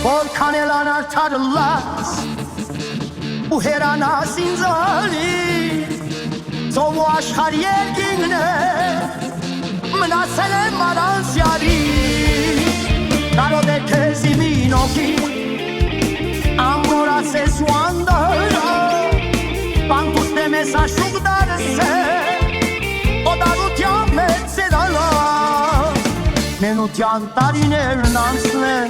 Որքան էլ անարդարլաց ու հերանաս ինձալի ծով ու աշխար երկինն է մնացել եմ առանցյալի Կարոտ է քեզ իմ ինոքի ամորացես ու անդարա Պանտուստեմ ես աշուկ դարս է Օդարության մեծ սեդալա Նենության տարիներն անցնել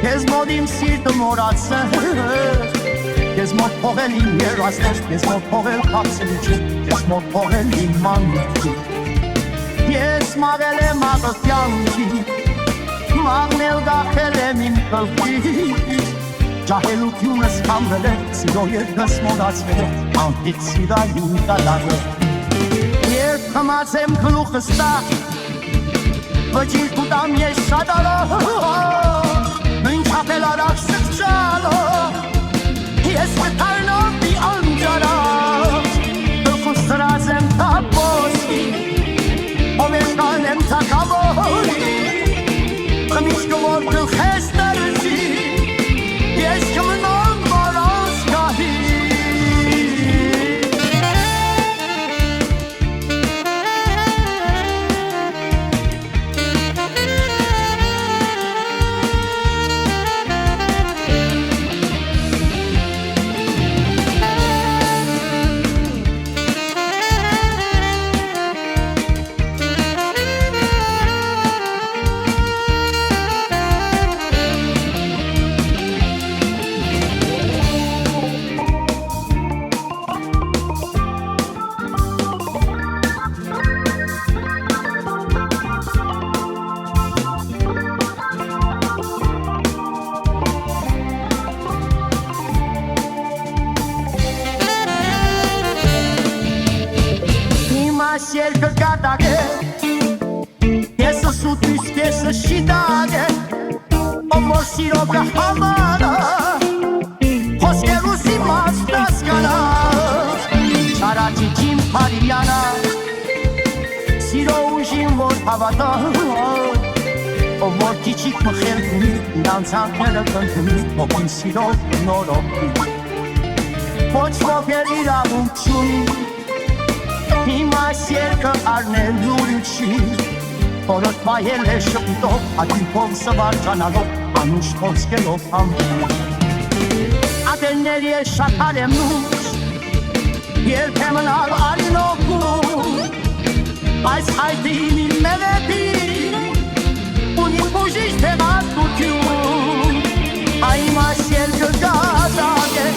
Ես մոտ իմ սիրտը մորացել Ես մոտ փողել իմ երազներ Ես մոտ փողել կապսելիչին Ես մոտ փողել իմ մաննիքին Ես մաղել եմ աղըտյանքի Մաղնել գախել եմ իմ կլպի Ճահելությունս կամվել է Սիրո երկս մորացվել է Անտիք սիրային կալարը Երբ խմած եմ գլուխս տակ Վջիր կուտամ ես շադարը Մինչ ապել արակ սղճալը Ես կտարնով մի անջարա Դլխուս սրած եմ տապոսի Ով ես կան եմ թակավորի Խմիշկը որ գլխես դրսի Ես կմնամ մարած կահի Երկը կատակ է Կեսը սուտույս, կեսը շիտակ է Ով որ սիրո կհամարա Խոսքերուս իմաստ ասկանա Չարաճիճիմ պարիանա Սիրո ուժին որ հավատա Ով որ կիչիկ մխելքունի Դանցանքները կնդունի Ովին սիրո նորոքի Ոչ ոք էր իրավունք չունի Հիմա երկը արնել լուրիչի Որոտ վայել է շպիտով Ատինքով սվարջանալով Անուշ խոսքելով համբում Ատենների է շատար եմ նուշ Երբեմն ալ արինոքում Այս հայտի իմ մեղեպի Ունի բուժիշ տեղատություն Այմ այս երկը գազակ է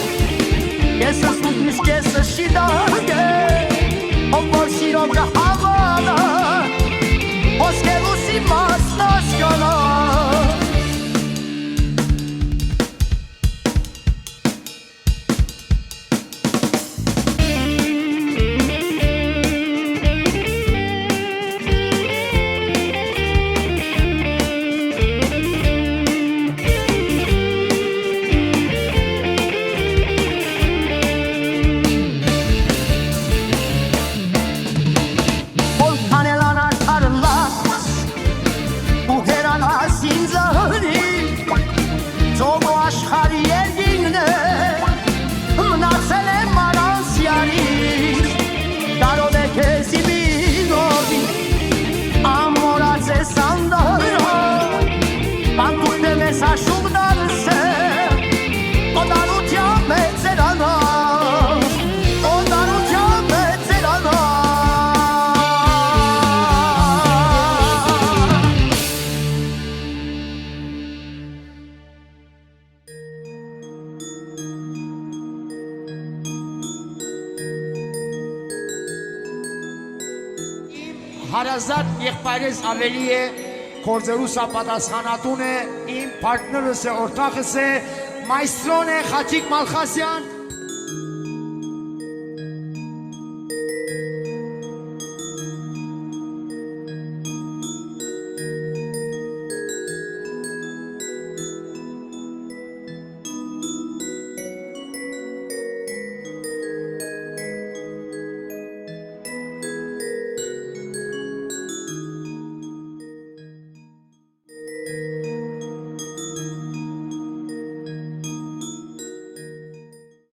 Կեսը սուտնիշ, կեսը շիտակ է Ով որ սիրո կհավանա Խոսքերուս իմաստ ասկանա Հարազատ եղբայրս ավելի է գործերուս ապատասխանատուն է իմ պարտներս է օրտախս է մայստրոն է Խաչիկ Մալխասյան